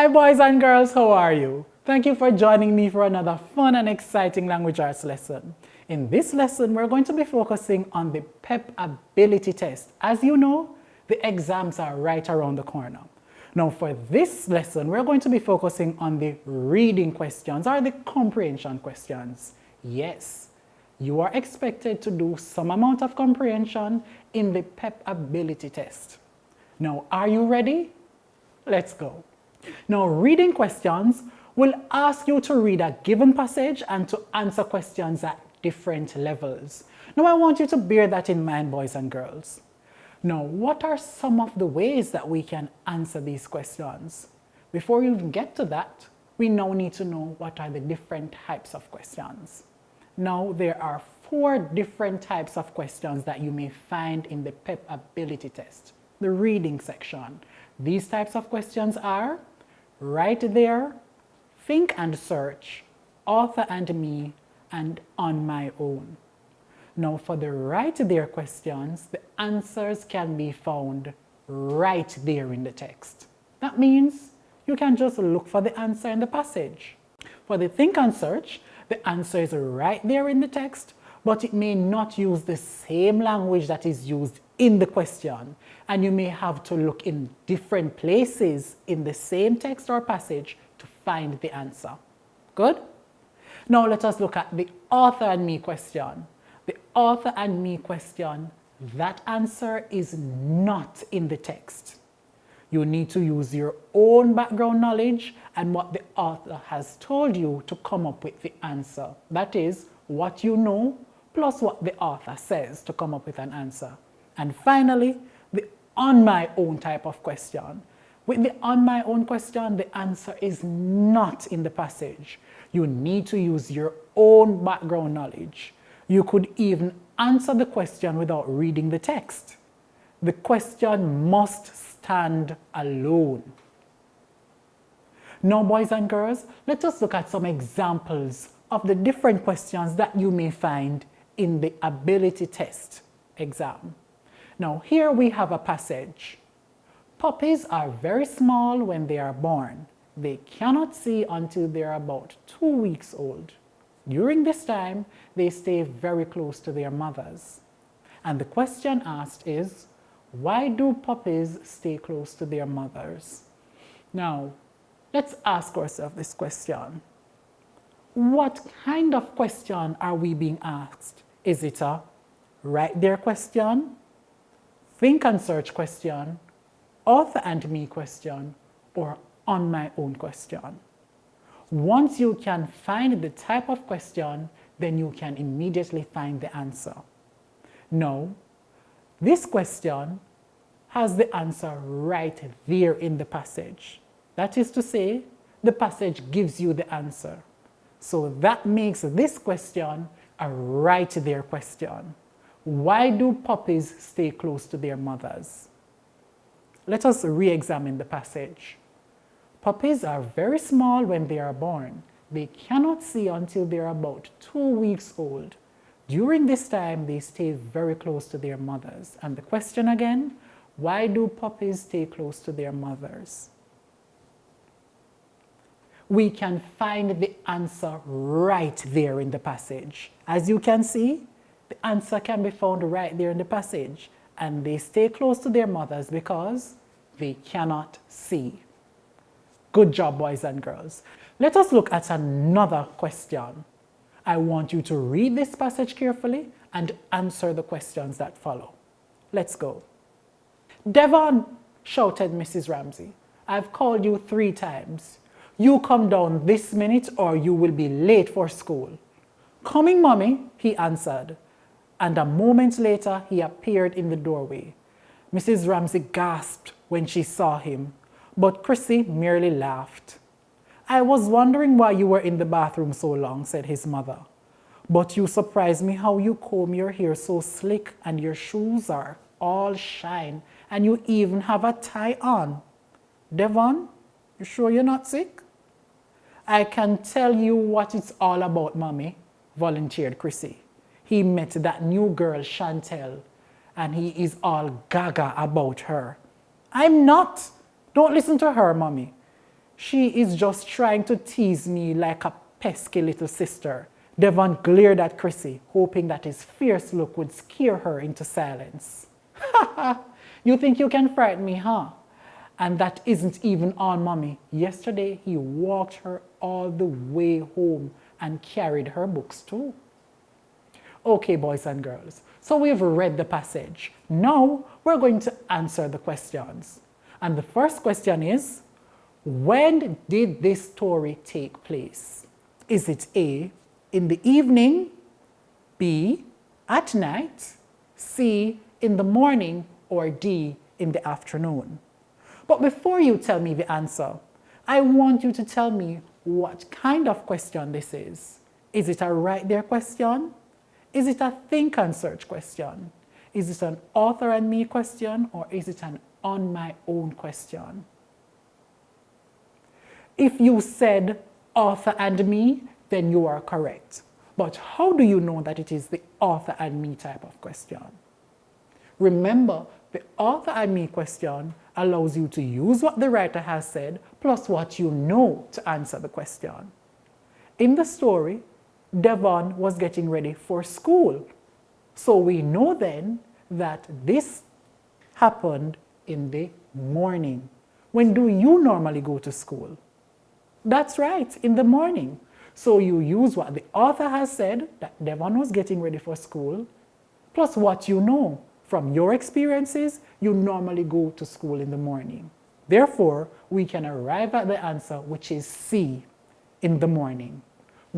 Hi boys and girls, how are you? Thank you for joining me for another fun and exciting language arts lesson. In this lesson, we're going to be focusing on the PEP ability test. As you know, the exams are right around the corner. Now for this lesson, we're going to be focusing on the reading questions or the comprehension questions. Yes, you are expected to do some amount of comprehension in the PEP ability test. Now, are you ready? Let's go. Now, reading questions will ask you to read a given passage and to answer questions at different levels. Now, I want you to bear that in mind, boys and girls. Now, what are some of the ways that we can answer these questions? Before we even get to that, we now need to know what are the different types of questions. Now, there are 4 different types of questions that you may find in the PEP ability test, the reading section. These types of questions are right there, think and search, author and me, and on my own. Now for the right there questions, the answers can be found right there in the text. That means you can just look for the answer in the passage. For the think and search, the answer is right there in the text, but it may not use the same language that is used in the question, and you may have to look in different places in the same text or passage to find the answer. Good? Now let us look at the author and me question. The author and me question, that answer is not in the text. You need to use your own background knowledge and what the author has told you to come up with the answer. That is, what you know plus what the author says to come up with an answer. And finally, the on my own type of question. With the on my own question, the answer is not in the passage. You need to use your own background knowledge. You could even answer the question without reading the text. The question must stand alone. Now, boys and girls, let us look at some examples of the different questions that you may find in the ability test exam. Now, here we have a passage. Puppies are very small when they are born. They cannot see until they are about 2 weeks old. During this time, they stay very close to their mothers. And the question asked is, why do puppies stay close to their mothers? Now, let's ask ourselves this question. What kind of question are we being asked? Is it a right there question, think and search question, author and me question, or on my own question? Once you can find the type of question, then you can immediately find the answer. Now, this question has the answer right there in the passage. That is to say, the passage gives you the answer. So that makes this question a right there question. Why do puppies stay close to their mothers? Let us re-examine the passage. Puppies are very small when they are born. They cannot see until they are about 2 weeks old. During this time, they stay very close to their mothers. And the question again, why do puppies stay close to their mothers? We can find the answer right there in the passage. As you can see, the answer can be found right there in the passage. And they stay close to their mothers because they cannot see. Good job, boys and girls. Let us look at another question. I want you to read this passage carefully and answer the questions that follow. Let's go. Devon, shouted Mrs. Ramsey. I've called you 3 times. You come down this minute or you will be late for school. Coming, Mommy, he answered. And a moment later, he appeared in the doorway. Mrs. Ramsey gasped when she saw him, but Chrissy merely laughed. I was wondering why you were in the bathroom so long, said his mother. But you surprised me how you comb your hair so slick and your shoes are all shine and you even have a tie on. Devon, you sure you're not sick? I can tell you what it's all about, Mommy, volunteered Chrissy. He met that new girl, Chantel, and he is all gaga about her. I'm not. Don't listen to her, Mommy. She is just trying to tease me like a pesky little sister. Devon glared at Chrissy, hoping that his fierce look would scare her into silence. Ha ha! You think you can frighten me, huh? And that isn't even all, Mommy. Yesterday, he walked her all the way home and carried her books too. Okay, boys and girls, so we've read the passage. Now, we're going to answer the questions. And the first question is, when did this story take place? Is it A, in the evening, B, at night, C, in the morning, or D, in the afternoon? But before you tell me the answer, I want you to tell me what kind of question this is. Is it a right there question? Is it a think and search question? Is it an author and me question, or is it an on my own question? If you said author and me, then you are correct. But how do you know that it is the author and me type of question? Remember, the author and me question allows you to use what the writer has said plus what you know to answer the question. In the story, Devon was getting ready for school. So we know then that this happened in the morning. When do you normally go to school? That's right, in the morning. So you use what the author has said, that Devon was getting ready for school, plus what you know. From your experiences, you normally go to school in the morning. Therefore, we can arrive at the answer, which is C, in the morning.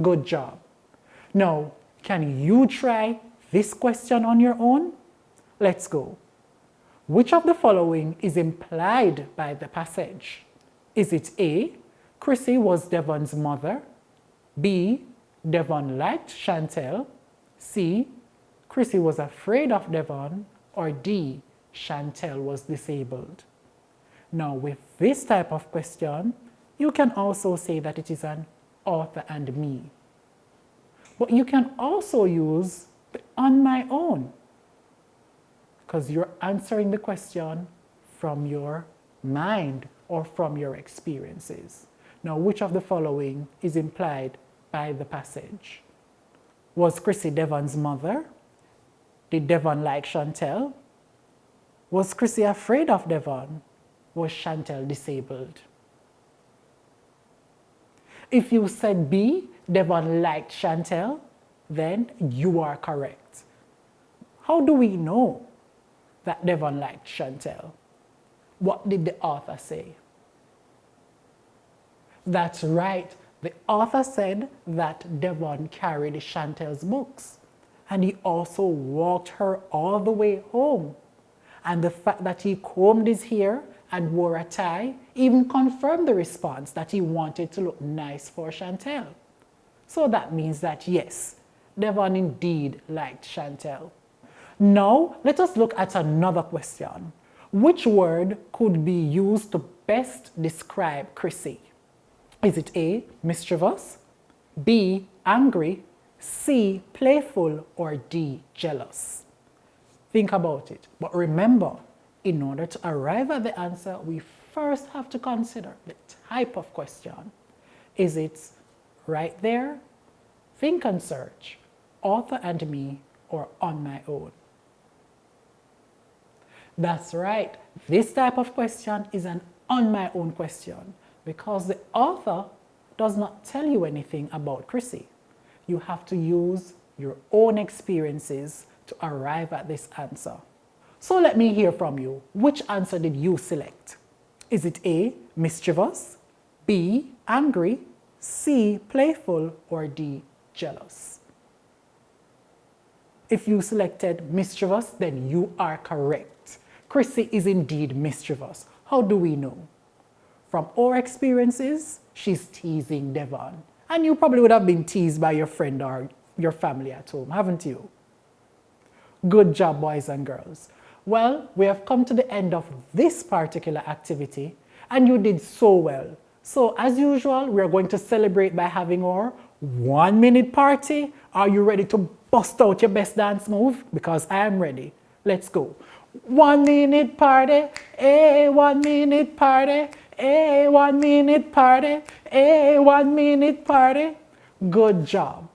Good job. Now, can you try this question on your own? Let's go. Which of the following is implied by the passage? Is it A, Chrissy was Devon's mother, B, Devon liked Chantel, C, Chrissy was afraid of Devon, or D, Chantel was disabled? Now, with this type of question, you can also say that it is an author and me. But you can also use the on my own, because you're answering the question from your mind or from your experiences. Now, which of the following is implied by the passage? Was Chrissy Devon's mother? Did Devon like Chantel? Was Chrissy afraid of Devon? Was Chantel disabled? If you said B, Devon liked Chantel, then you are correct. How do we know that Devon liked Chantel? What did the author say? That's right. The author said that Devon carried Chantel's books, and he also walked her all the way home. And the fact that he combed his hair and wore a tie even confirmed the response that he wanted to look nice for Chantel. So that means that yes, Devon indeed liked Chantel. Now, let us look at another question. Which word could be used to best describe Chrissy? Is it A, mischievous, B, angry, C, playful, or D, jealous? Think about it. But remember, in order to arrive at the answer, we first have to consider the type of question. Is it right there, think and search, author and me, or on my own? That's right. This type of question is an on my own question because the author does not tell you anything about Chrissy. You have to use your own experiences to arrive at this answer. So let me hear from you. Which answer did you select? Is it A, mischievous, B, angry, C, playful, or D, jealous? If you selected mischievous, then you are correct. Chrissy is indeed mischievous. How do we know? From our experiences, she's teasing Devon. And you probably would have been teased by your friend or your family at home, haven't you? Good job, boys and girls. Well, we have come to the end of this particular activity, and you did so well. So, as usual, we are going to celebrate by having our 1 minute party. Are you ready to bust out your best dance move? Because I am ready. Let's go. 1 minute party, 1 minute party, Hey, 1 minute party. Hey, 1 minute party. Good job.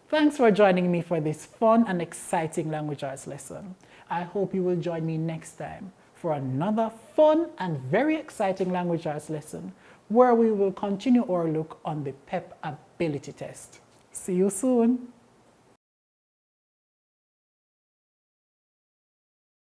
Thanks for joining me for this fun and exciting language arts lesson. I hope you will join me next time for another fun and very exciting language arts lesson where we will continue our look on the PEP ability test. See you soon.